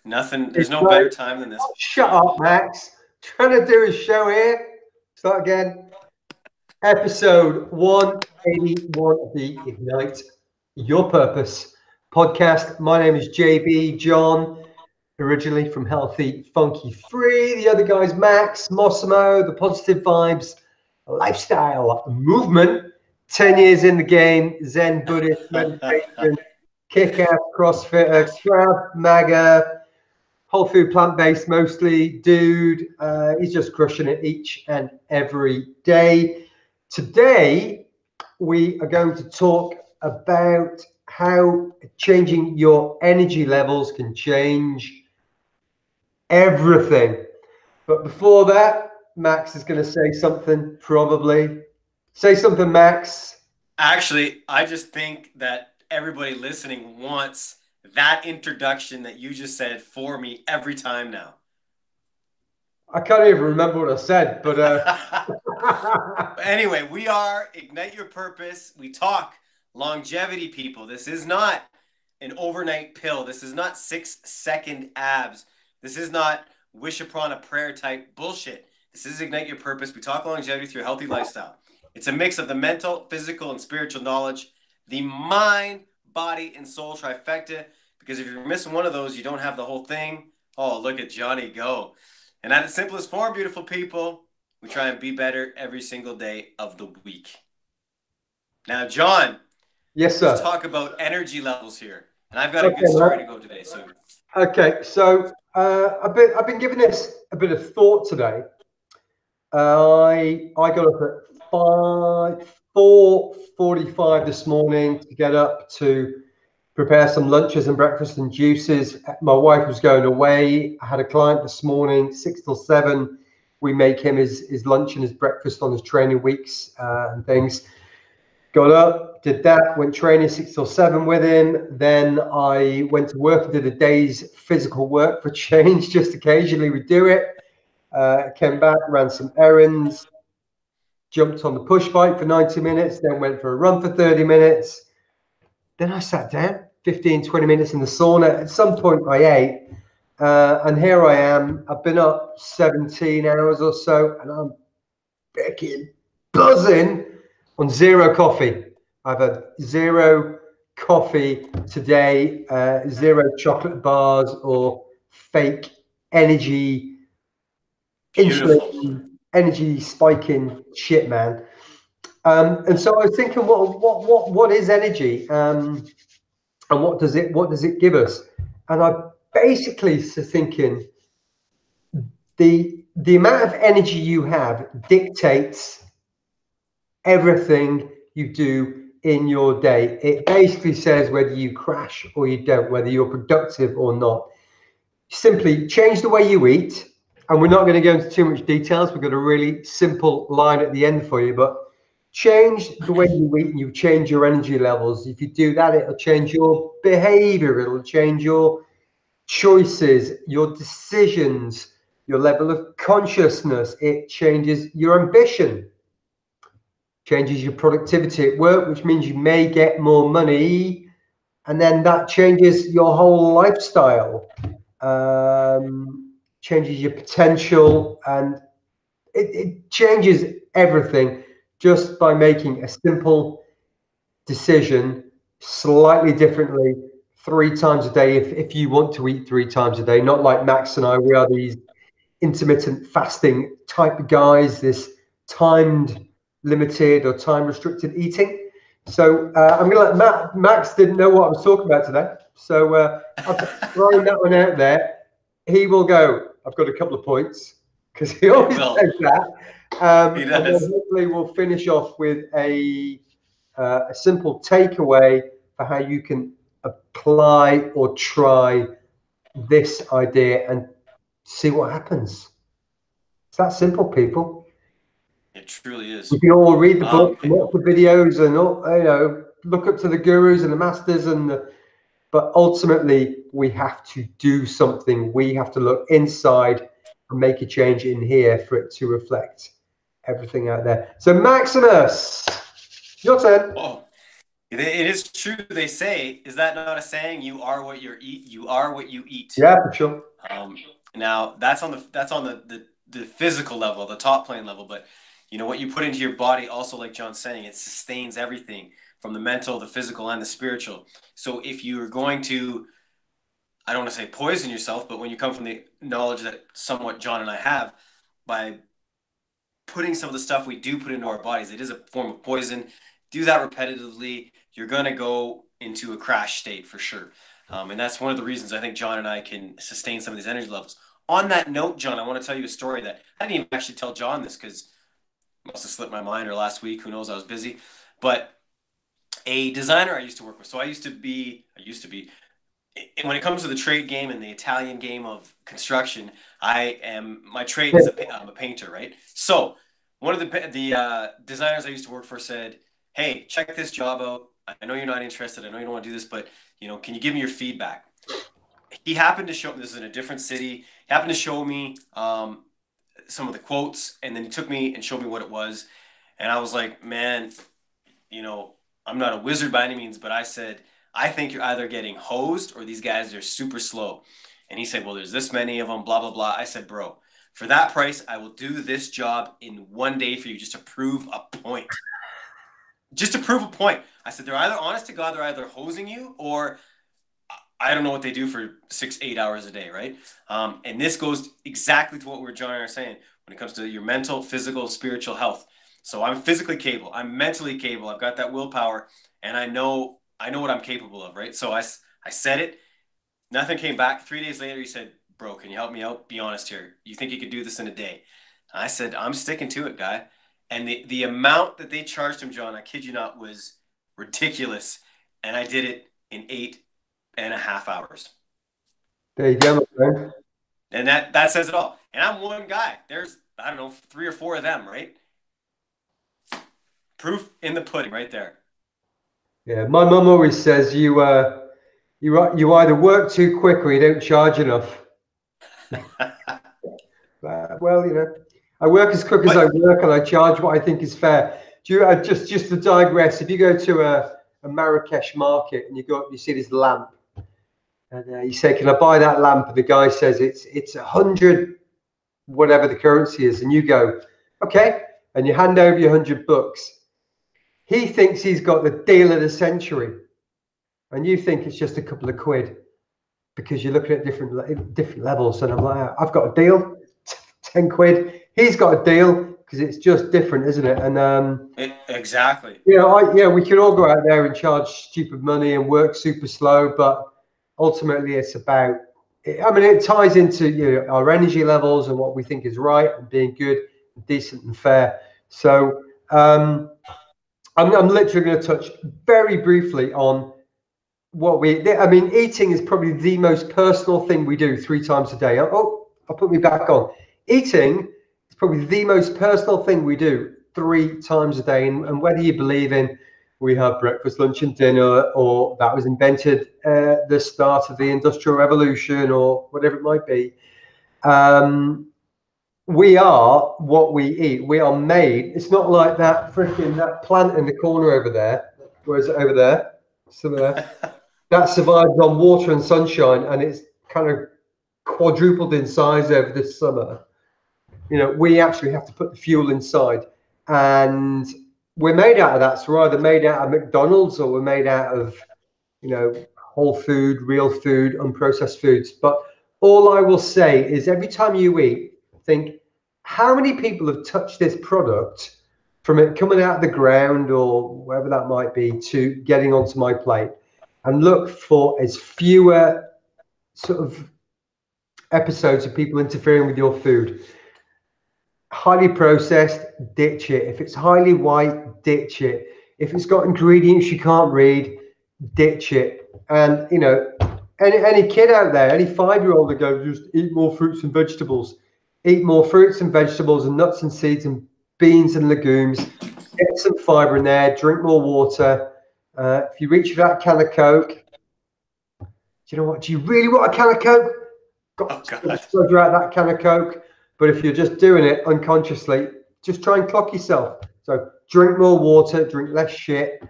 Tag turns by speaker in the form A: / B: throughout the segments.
A: Nothing. There's no
B: Right.
A: better time than this.
B: Shut up, Max. Trying to do a show here. Start again. Episode 181 of the Ignite Your Purpose podcast. My name is JB John, originally from Healthy Funky Free. The other guy's Max Mossimo, the Positive Vibes Lifestyle Movement. 10 years in the game, Zen Buddhist meditation, kick-ass CrossFitter, Krav Maga, whole food, plant-based mostly, dude. He's just crushing it each and every day. Today, we are going to talk about how changing your energy levels can change everything. But before that, Max is going to say something, probably. Say something, Max.
A: Actually, I just think that everybody listening wants that introduction that you just said for me every time now.
B: I can't even remember what I said, but
A: anyway, we are Ignite Your Purpose. We talk longevity, people. This is not an overnight pill. This is not 6-second abs. This is not wish upon a prayer type bullshit. This is Ignite Your Purpose. We talk longevity through a healthy lifestyle. It's a mix of the mental, physical, and spiritual knowledge, the mind, body, and soul trifecta. Because if you're missing one of those, you don't have the whole thing. Oh, look at Johnny go. And at its simplest form, beautiful people, we try and be better every single day of the week. Now, John.
B: Yes, sir.
A: Let's talk about energy levels here. And I've got a good story to go today.
B: So I've been giving this a bit of thought today. I got up at 4:45 this morning to get up to prepare some lunches and breakfast and juices. My wife was going away. I had a client this morning, 6 till 7. We make him his lunch and his breakfast on his training weeks and things. Got up, did that, went training 6 till 7 with him. Then I went to work and did a day's physical work for change. Just occasionally we do it. Came back, ran some errands, jumped on the push bike for 90 minutes, then went for a run for 30 minutes. Then I sat down, 15, 20 minutes in the sauna. At some point I ate, and here I am. I've been up 17 hours or so, and I'm freaking buzzing on zero coffee. I've had zero coffee today, zero chocolate bars or fake energy, insulin, energy spiking shit, man. And so I was thinking, what is energy, and what does it give us? And I basically was thinking the amount of energy you have dictates everything you do in your day. It basically says whether you crash or you don't, whether you're productive or not. Simply change the way you eat. And we're not going to go into too much details. We've got a really simple line at the end for you, but change the way you eat and you change your energy levels. If you do that, it'll change your behavior. It'll change your choices, your decisions, your level of consciousness. It changes your ambition, changes your productivity at work, which means you may get more money. And then that changes your whole lifestyle. Changes your potential, and it changes everything just by making a simple decision slightly differently 3 times a day if you want to eat 3 times a day. Not like Max and I, we are these intermittent fasting type guys, this timed limited or time restricted eating. So I'm gonna let Max didn't know what I was talking about today, so I've thrown that one out there. He will go, I've got a couple of points, because he always says that.
A: He does.
B: And then hopefully we'll finish off with a simple takeaway for how you can apply or try this idea and see what happens. It's that simple, people.
A: It truly is.
B: We can all read the book, watch the videos, and look up to the gurus and the masters, but ultimately we have to do something. We have to look inside and make a change in here for it to reflect everything out there. So Maximus, your turn.
A: Oh, It is true. They say, is that not a saying? You are what you eat. You are what you eat.
B: Yeah, for sure.
A: Um, Now that's on the physical level, the top plane level. But what you put into your body, also like John's saying, it sustains everything from the mental, the physical, and the spiritual. So if you're going to, I don't want to say poison yourself, but when you come from the knowledge that somewhat John and I have, by putting some of the stuff we do put into our bodies, it is a form of poison. Do that repetitively, you're going to go into a crash state for sure. And that's one of the reasons I think John and I can sustain some of these energy levels. On that note, John, I want to tell you a story that I didn't even actually tell John this because it must have slipped my mind or last week. Who knows? I was busy. But a designer I used to work with. So I used to be, when it comes to the trade game and the Italian game of construction, my trade is I'm a painter, right? So one of the designers I used to work for said, "Hey, check this job out. I know you're not interested. I know you don't want to do this, but can you give me your feedback?" He happened to show this is in a different city. He happened to show me some of the quotes, and then he took me and showed me what it was, and I was like, "Man, you know, I'm not a wizard by any means, but I said, I think you're either getting hosed or these guys are super slow." And he said, "Well, there's this many of them, blah, blah, blah." I said, "Bro, for that price, I will do this job in one day for you just to prove a point." Just to prove a point. I said, "They're either, honest to God, they're either hosing you or I don't know what they do for 6, 8 hours a day, right?" And this goes exactly to what we're John and I are saying when it comes to your mental, physical, spiritual health. So I'm physically capable. I'm mentally capable. I've got that willpower, and I know what I'm capable of, right? So I said it. Nothing came back. 3 days later, he said, "Bro, can you help me out? Be honest here. You think you could do this in a day?" I said, "I'm sticking to it, guy." And the amount that they charged him, John, I kid you not, was ridiculous. And I did it in 8.5 hours.
B: There you go, my friend.
A: And that says it all. And I'm one guy. There's, I don't know, 3 or 4 of them, right? Proof in the pudding right there.
B: Yeah, my mum always says you either work too quick or you don't charge enough. Well, I work as quick as I
A: But
B: work, and I charge what I think is fair. Do you just to digress? If you go to a Marrakesh market and you see this lamp, and you say, "Can I buy that lamp?" and the guy says it's 100 whatever the currency is, and you go, "Okay," and you hand over your $100. He thinks he's got the deal of the century, and you think it's just a couple of quid because you're looking at different levels. And I'm like, "I've got a deal, 10 quid." He's got a deal because it's just different, isn't it? And
A: exactly.
B: we can all go out there and charge stupid money and work super slow, but ultimately it's about. I mean, it ties into our energy levels and what we think is right and being good, and decent, and fair. So I'm literally going to touch very briefly on I mean, eating is probably the most personal thing we do 3 times a day. I'll put me back on. Eating is probably the most personal thing we do 3 times a day. And whether you believe in we have breakfast, lunch, and dinner, or that was invented the start of the Industrial Revolution, or whatever it might be, we are what we eat. We are made. It's not like that plant in the corner over there. Where is it over there? Some of there that survives on water and sunshine, and it's kind of quadrupled in size over this summer. We actually have to put the fuel inside, and we're made out of that. So we're either made out of McDonald's or we're made out of, whole food, real food, unprocessed foods. But all I will say is every time you eat, think how many people have touched this product from it coming out of the ground or wherever that might be to getting onto my plate, and look for as fewer sort of episodes of people interfering with your food. Highly processed, ditch it. If it's highly white, ditch it. If it's got ingredients you can't read, ditch it. And any kid out there, any 5-year-old that goes, "Just eat more fruits and vegetables." Eat more fruits and vegetables and nuts and seeds and beans and legumes. Get some fiber in there. Drink more water. If you reach for that can of Coke, do you know what? Do you really want a can of Coke?
A: Oh
B: Got to
A: God.
B: figure out that can of Coke. But if you're just doing it unconsciously, just try and clock yourself. So drink more water, drink less shit.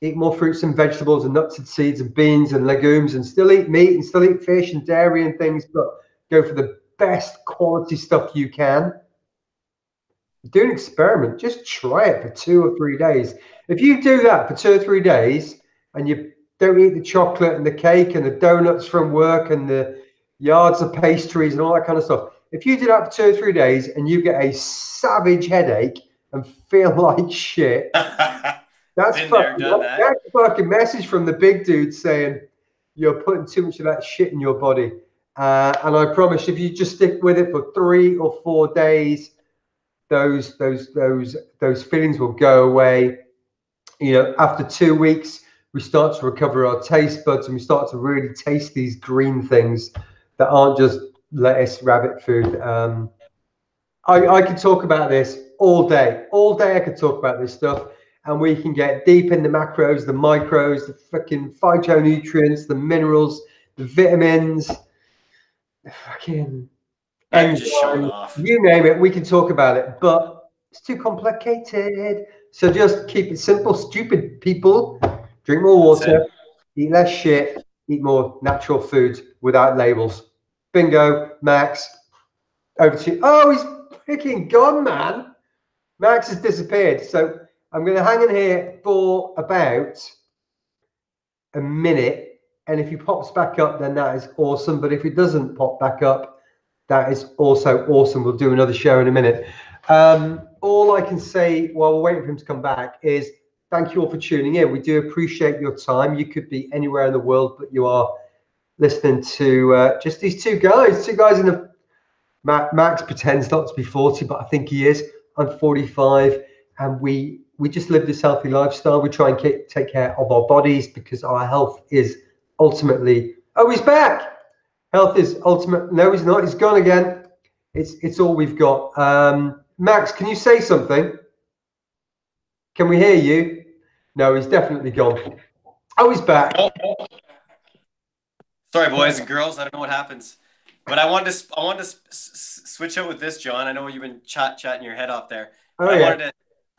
B: eat more fruits and vegetables and nuts and seeds and beans and legumes, and still eat meat and still eat fish and dairy and things, but go for the best quality stuff you can. Do an experiment. Just try it for 2 or 3 days. If you do that for 2 or 3 days and you don't eat the chocolate and the cake and the donuts from work and the yards of pastries and all that kind of stuff, if you do that for 2 or 3 days and you get a savage headache and feel like shit, that's
A: Been there,
B: fucking
A: done that.
B: that's a fucking message from the big dude saying you're putting too much of that shit in your body. And I promise, if you just stick with it for 3 or 4 days, those feelings will go away. You know, after 2 weeks, we start to recover our taste buds and we start to really taste these green things that aren't just lettuce, rabbit food. I could talk about this all day. All day I could talk about this stuff. And we can get deep in the macros, the micros, the fucking phytonutrients, the minerals, the vitamins, the fucking
A: Now you're just showing
B: enzymes,
A: off.
B: you name it, we can talk about it. But it's too complicated. So just keep it simple, stupid people. Drink more
A: That's it.
B: water, eat less shit, eat more natural foods without labels. Bingo, Max. Over to you. Oh, he's freaking gone, man. Max has disappeared. So I'm going to hang in here for about a minute. And if he pops back up, then that is awesome. But if he doesn't pop back up, that is also awesome. We'll do another show in a minute. All I can say while we're waiting for him to come back is thank you all for tuning in. We do appreciate your time. You could be anywhere in the world, but you are listening to just these two guys in a Max pretends not to be 40, but I think he is. I'm 45, and we just live this healthy lifestyle. We try and take care of our bodies because our health is ultimately. Oh, he's back. Health is ultimate. No, he's not. He's gone again. It's all we've got. Max, can you say something? Can we hear you? No, he's definitely gone. Oh, he's back.
A: Oh, sorry, boys and girls. I don't know what happens, but I wanted to switch out with this, John. I know you've been chatting your head off there, but
B: Oh yeah.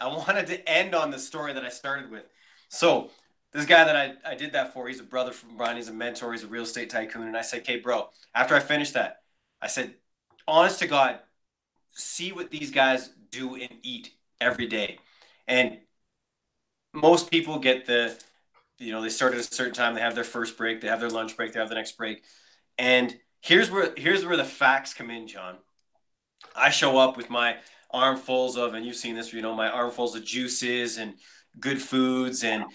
A: I wanted to end on the story that I started with. So this guy that I did that for, he's a brother from Brian. He's a mentor. He's a real estate tycoon. And I said, "Okay, bro." After I finished that, I said, "Honest to God, see what these guys do and eat every day." And most people get they start at a certain time, they have their first break, they have their lunch break, they have the next break. And here's where the facts come in, John. I show up with my armfuls of, and you've seen this, my armfuls of juices and good foods, and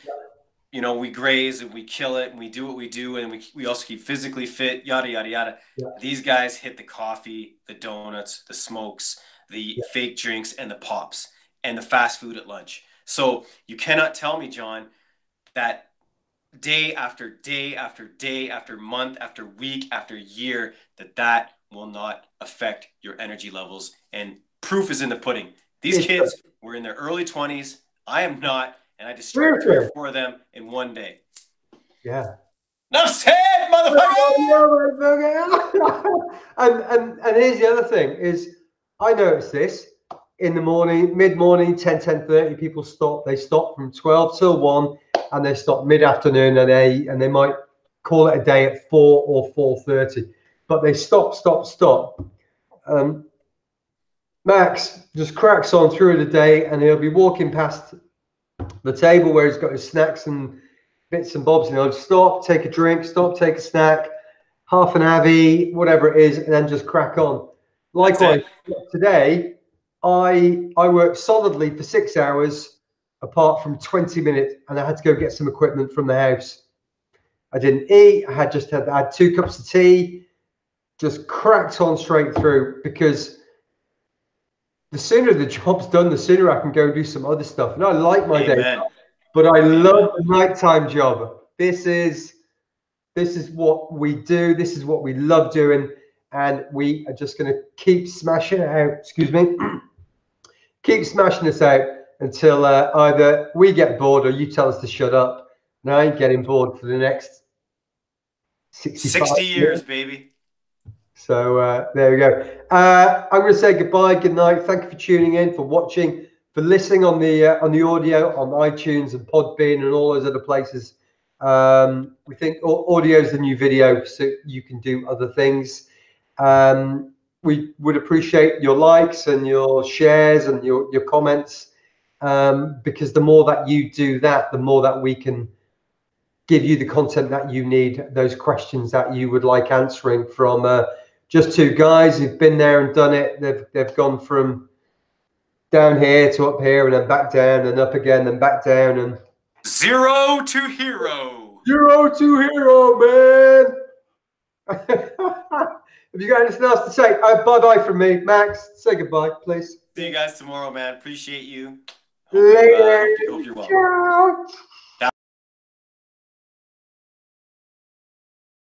A: we graze and we kill it and we do what we do, and we also keep physically fit, yada yada yada.
B: Yeah.
A: These guys hit the coffee, the donuts, the smokes, the
B: Yeah.
A: fake drinks, and the pops, and the fast food at lunch. So you cannot tell me, John, that day after day after day after month after week after year that will not affect your energy levels. And proof is in the pudding. These kids were in their early 20s. I am not, and I destroyed 3 or 4 of them in one day.
B: Yeah.
A: Enough said, motherfucker!
B: and here's the other thing is I noticed this in the morning, mid-morning, 10:30, people stop. They stop from 12 till 1, and they stop mid-afternoon, and they might call it a day at 4 or 4:30. But they stop. Max just cracks on through the day, and he'll be walking past the table where he's got his snacks and bits and bobs, and he'll stop, take a drink, stop, take a snack, half an Avi, whatever it is, and then just crack on. Likewise, today, I worked solidly for 6 hours, apart from 20 minutes, and I had to go get some equipment from the house. I didn't eat. I had 2 cups of tea, just cracked on straight through, because the sooner the job's done, the sooner I can go and do some other stuff. And I like my day, but I love the nighttime job. This is what we do. This is what we love doing, and we are just going to keep smashing it out. Excuse me. Keep smashing this out until either we get bored or you tell us to shut up. And I ain't getting bored for the next
A: 60 years, baby.
B: So there we go. I'm going to say goodbye, good night. Thank you for tuning in, for watching, for listening on the audio on iTunes and Podbean and all those other places. We think audio is the new video, so you can do other things. We would appreciate your likes and your shares and your comments, because the more that you do that, the more that we can give you the content that you need, those questions that you would like answering from just two guys who've been there and done it. They've gone from down here to up here and then back down and up again and back down and
A: zero to hero.
B: Zero to hero, man. Have you got anything else to say? Bye-bye from me. Max, say goodbye, please.
A: See you guys tomorrow, man. Appreciate you.
B: Later.
A: Hope you're well.
B: Ciao.